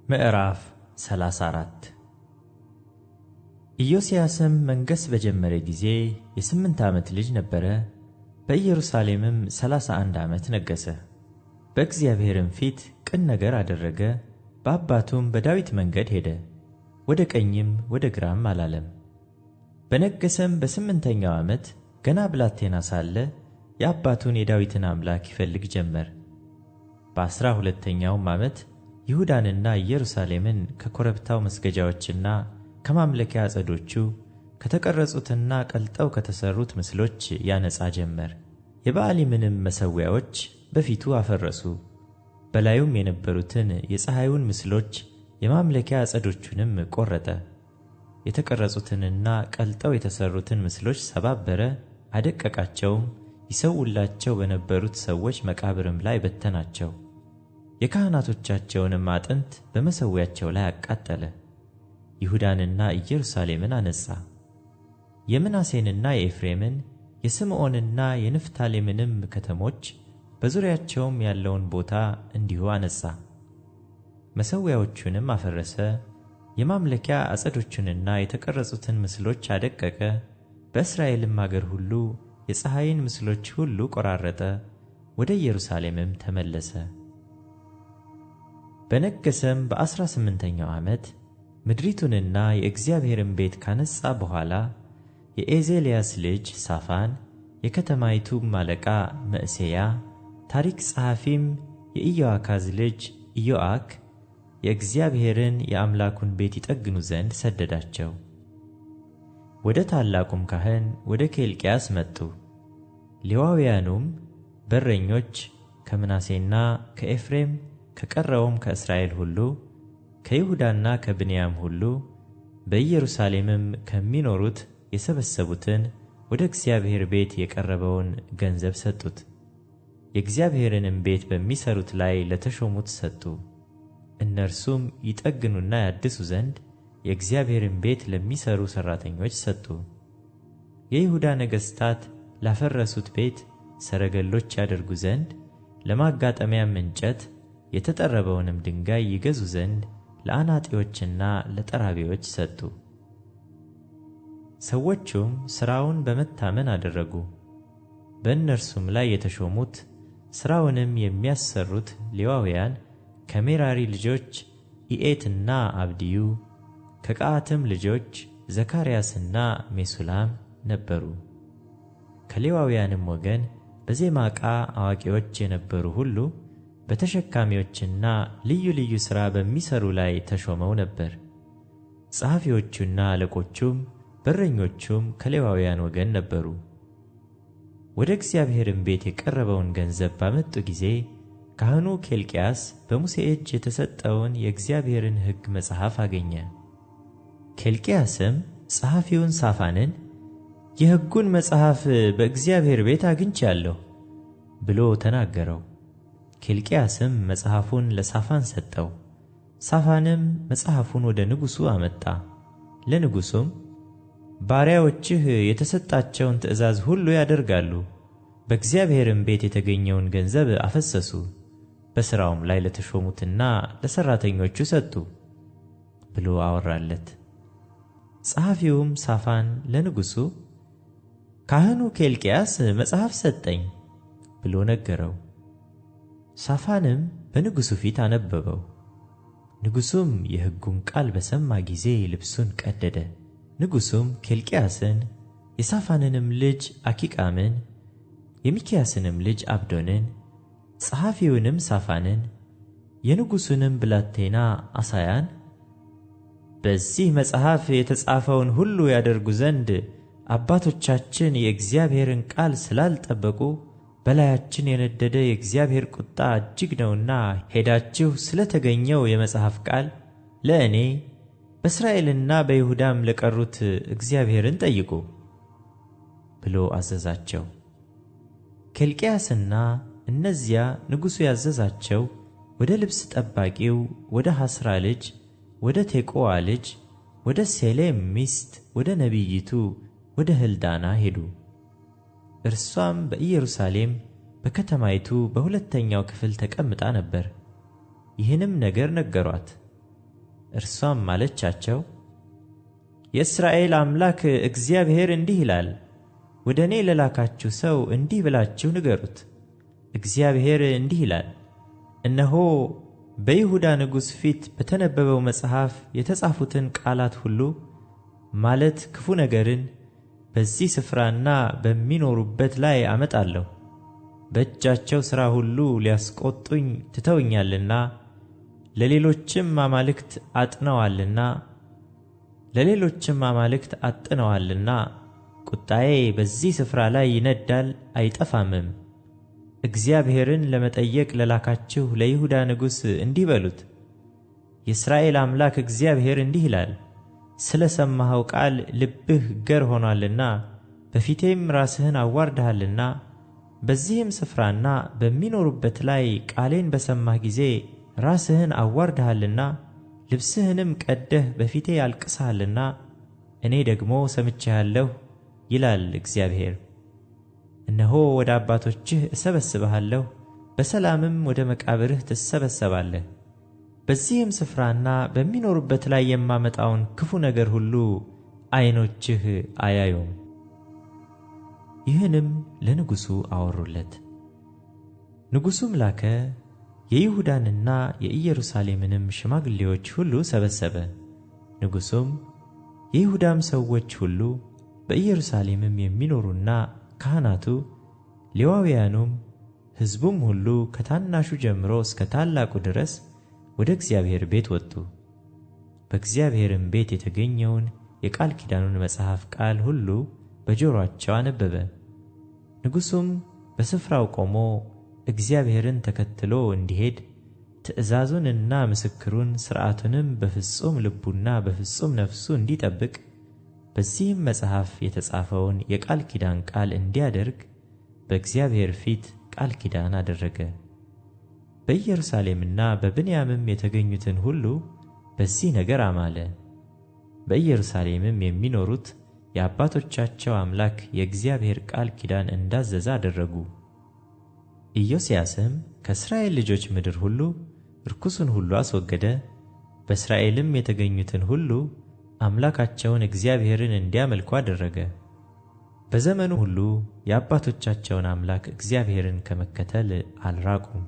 ምዕራፍ 34 ኢዮስያስም መንገሥ በጀመረ ጊዜ የ8 ዓመት ልጅ ነበረ። በኢየሩሳሌምም 31 ዓመት ነገሠ። በእግዚአብሔርም ፊት ቅን ነገር አደረገ። በአባቱም በዳዊት መንገድ ሄደ፣ ወደ ቀኝም ወደ ግራም አላለም። በነገሠም በ8ኛው ዓመት ገና ብላቴና ሳለ የአባቱን የዳዊትን አምላክ ይፈልግ ጀመር። በ12ኛውም ዓመት ይሁዳንና ኢየሩሳሌምን ከኮረብታው መስገጃዎችና ከማምለኪያ ዐፀዶቹ ከተቀረጹትና ቀልጠው ከተሠሩት ምስሎች ያነጻ ጀመር። የበኣሊምንም መሠዊያዎች በፊቱ አፈረሱ። በላዩም የነበሩትን የፀሐዩን ምስሎች የማምለኪያ ዐፀዶቹንም ቈረጠ። የተቀረጹትንና ቀልጠው የተሠሩትን ምስሎች ሰባበረ፣ አደቀቃቸውም። ይሠዉላቸው በነበሩት ሰዎች መቃብርም ላይ በተናቸው። የካህናቶቻቸውንም አጥንት በመሠዊያቸው ላይ አቃጠለ። ይሁዳንና ኢየሩሳሌምን አነጻ። የምናሴንና የኤፍሬምን የስምዖንና የንፍታሌምንም ከተሞች በዙሪያቸውም ያለውን ቦታ እንዲሁ አነጻ። መሠዊያዎቹንም አፈረሰ። የማምለኪያ ዐፀዶቹንና የተቀረጹትን ምስሎች አደቀቀ። በእስራኤልም አገር ሁሉ የፀሐይን ምስሎች ሁሉ ቈራረጠ። ወደ ኢየሩሳሌምም ተመለሰ። በነገሠም በ18ኛው ዓመት ምድሪቱንና የእግዚአብሔርን ቤት ካነጻ በኋላ የኤዜልያስ ልጅ ሳፋን፣ የከተማይቱም አለቃ መዕሤያ፣ ታሪክ ጸሐፊም የኢዮአካዝ ልጅ ኢዮአክ የእግዚአብሔርን የአምላኩን ቤት ይጠግኑ ዘንድ ሰደዳቸው። ወደ ታላቁም ካህን ወደ ኬልቅያስ መጡ። ሌዋውያኑም በረኞች ከምናሴና ከኤፍሬም ከቀረውም ከእስራኤል ሁሉ ከይሁዳና ከብንያም ሁሉ በኢየሩሳሌምም ከሚኖሩት የሰበሰቡትን ወደ እግዚአብሔር ቤት የቀረበውን ገንዘብ ሰጡት። የእግዚአብሔርንም ቤት በሚሠሩት ላይ ለተሾሙት ሰጡ። እነርሱም ይጠግኑና ያድሱ ዘንድ የእግዚአብሔርን ቤት ለሚሠሩ ሠራተኞች ሰጡ። የይሁዳ ነገሥታት ላፈረሱት ቤት ሰረገሎች ያደርጉ ዘንድ ለማጋጠሚያም እንጨት የተጠረበውንም ድንጋይ ይገዙ ዘንድ ለአናጢዎችና ለጠራቢዎች ሰጡ። ሰዎቹም ሥራውን በመታመን አደረጉ። በእነርሱም ላይ የተሾሙት ሥራውንም የሚያሰሩት ሌዋውያን ከሜራሪ ልጆች ኢኤትና አብድዩ፣ ከቀዓትም ልጆች ዘካርያስና ሜሱላም ነበሩ። ከሌዋውያንም ወገን በዜማ ዕቃ አዋቂዎች የነበሩ ሁሉ በተሸካሚዎችና ልዩ ልዩ ሥራ በሚሠሩ ላይ ተሾመው ነበር። ጸሐፊዎቹና አለቆቹም በረኞቹም ከሌዋውያን ወገን ነበሩ። ወደ እግዚአብሔርም ቤት የቀረበውን ገንዘብ ባመጡ ጊዜ ካህኑ ኬልቅያስ በሙሴ እጅ የተሰጠውን የእግዚአብሔርን ሕግ መጽሐፍ አገኘ። ኬልቅያስም ጸሐፊውን ሳፋንን የሕጉን መጽሐፍ በእግዚአብሔር ቤት አግኝቻለሁ ብሎ ተናገረው። ኬልቅያስም መጽሐፉን ለሳፋን ሰጠው። ሳፋንም መጽሐፉን ወደ ንጉሡ አመጣ። ለንጉሡም ባሪያዎችህ የተሰጣቸውን ትእዛዝ ሁሉ ያደርጋሉ፣ በእግዚአብሔርም ቤት የተገኘውን ገንዘብ አፈሰሱ፣ በሥራውም ላይ ለተሾሙትና ለሠራተኞቹ ሰጡ ብሎ አወራለት። ጸሐፊውም ሳፋን ለንጉሡ ካህኑ ኬልቅያስ መጽሐፍ ሰጠኝ ብሎ ነገረው። ሳፋንም በንጉሡ ፊት አነበበው። ንጉሡም የሕጉን ቃል በሰማ ጊዜ ልብሱን ቀደደ። ንጉሡም ኬልቅያስን የሳፋንንም ልጅ አኪቃምን የሚክያስንም ልጅ አብዶንን ጸሐፊውንም ሳፋንን የንጉሡንም ብላቴና አሳያን በዚህ መጽሐፍ የተጻፈውን ሁሉ ያደርጉ ዘንድ አባቶቻችን የእግዚአብሔርን ቃል ስላልጠበቁ በላያችን የነደደ የእግዚአብሔር ቁጣ እጅግ ነውና ሄዳችሁ ስለ ተገኘው የመጽሐፍ ቃል ለእኔ በእስራኤልና በይሁዳም ለቀሩት እግዚአብሔርን ጠይቁ ብሎ አዘዛቸው። ኬልቅያስና እነዚያ ንጉሡ ያዘዛቸው ወደ ልብስ ጠባቂው ወደ ሐስራ ልጅ ወደ ቴቆዋ ልጅ ወደ ሴሌም ሚስት ወደ ነቢይቱ ወደ ሕልዳና ሄዱ። እርሷም በኢየሩሳሌም በከተማይቱ በሁለተኛው ክፍል ተቀምጣ ነበር። ይህንም ነገር ነገሯት። እርሷም አለቻቸው፣ የእስራኤል አምላክ እግዚአብሔር እንዲህ ይላል፣ ወደ እኔ ለላካችሁ ሰው እንዲህ ብላችሁ ንገሩት፣ እግዚአብሔር እንዲህ ይላል፣ እነሆ በይሁዳ ንጉሥ ፊት በተነበበው መጽሐፍ የተጻፉትን ቃላት ሁሉ ማለት ክፉ ነገርን በዚህ ስፍራና በሚኖሩበት ላይ አመጣለሁ። በእጃቸው ሥራ ሁሉ ሊያስቆጡኝ ትተውኛልና ለሌሎችም አማልክት አጥነዋልና ቁጣዬ በዚህ ስፍራ ላይ ይነዳል አይጠፋምም። እግዚአብሔርን ለመጠየቅ ለላካችሁ ለይሁዳ ንጉሥ እንዲህ በሉት፣ የእስራኤል አምላክ እግዚአብሔር እንዲህ ይላል፣ ስለ ሰማኸው ቃል ልብህ ገር ሆኗልና በፊቴም ራስህን አዋርደሃልና በዚህም ስፍራና በሚኖሩበት ላይ ቃሌን በሰማህ ጊዜ ራስህን አዋርደሃልና ልብስህንም ቀደህ በፊቴ አልቅሰሃልና እኔ ደግሞ ሰምቼሃለሁ ይላል እግዚአብሔር። እነሆ ወደ አባቶችህ እሰበስብሃለሁ፣ በሰላምም ወደ መቃብርህ ትሰበሰባለህ። በዚህም ስፍራና በሚኖሩበት ላይ የማመጣውን ክፉ ነገር ሁሉ ዓይኖችህ አያዩም። ይህንም ለንጉሡ አወሩለት። ንጉሡም ላከ፣ የይሁዳንና የኢየሩሳሌምንም ሽማግሌዎች ሁሉ ሰበሰበ። ንጉሡም የይሁዳም ሰዎች ሁሉ በኢየሩሳሌምም የሚኖሩና ካህናቱ፣ ሌዋውያኑም፣ ሕዝቡም ሁሉ ከታናሹ ጀምሮ እስከ ታላቁ ድረስ ወደ እግዚአብሔር ቤት ወጡ። በእግዚአብሔርም ቤት የተገኘውን የቃል ኪዳኑን መጽሐፍ ቃል ሁሉ በጆሮአቸው አነበበ። ንጉሡም በስፍራው ቆሞ እግዚአብሔርን ተከትሎ እንዲሄድ ትእዛዙንና ምስክሩን ሥርዓቱንም በፍጹም ልቡና በፍጹም ነፍሱ እንዲጠብቅ በዚህም መጽሐፍ የተጻፈውን የቃል ኪዳን ቃል እንዲያደርግ በእግዚአብሔር ፊት ቃል ኪዳን አደረገ። በኢየሩሳሌምና በብንያምም የተገኙትን ሁሉ በዚህ ነገር አማለ። በኢየሩሳሌምም የሚኖሩት የአባቶቻቸው አምላክ የእግዚአብሔር ቃል ኪዳን እንዳዘዘ አደረጉ። ኢዮስያስም ከእስራኤል ልጆች ምድር ሁሉ ርኩሱን ሁሉ አስወገደ። በእስራኤልም የተገኙትን ሁሉ አምላካቸውን እግዚአብሔርን እንዲያመልኩ አደረገ። በዘመኑ ሁሉ የአባቶቻቸውን አምላክ እግዚአብሔርን ከመከተል አልራቁም።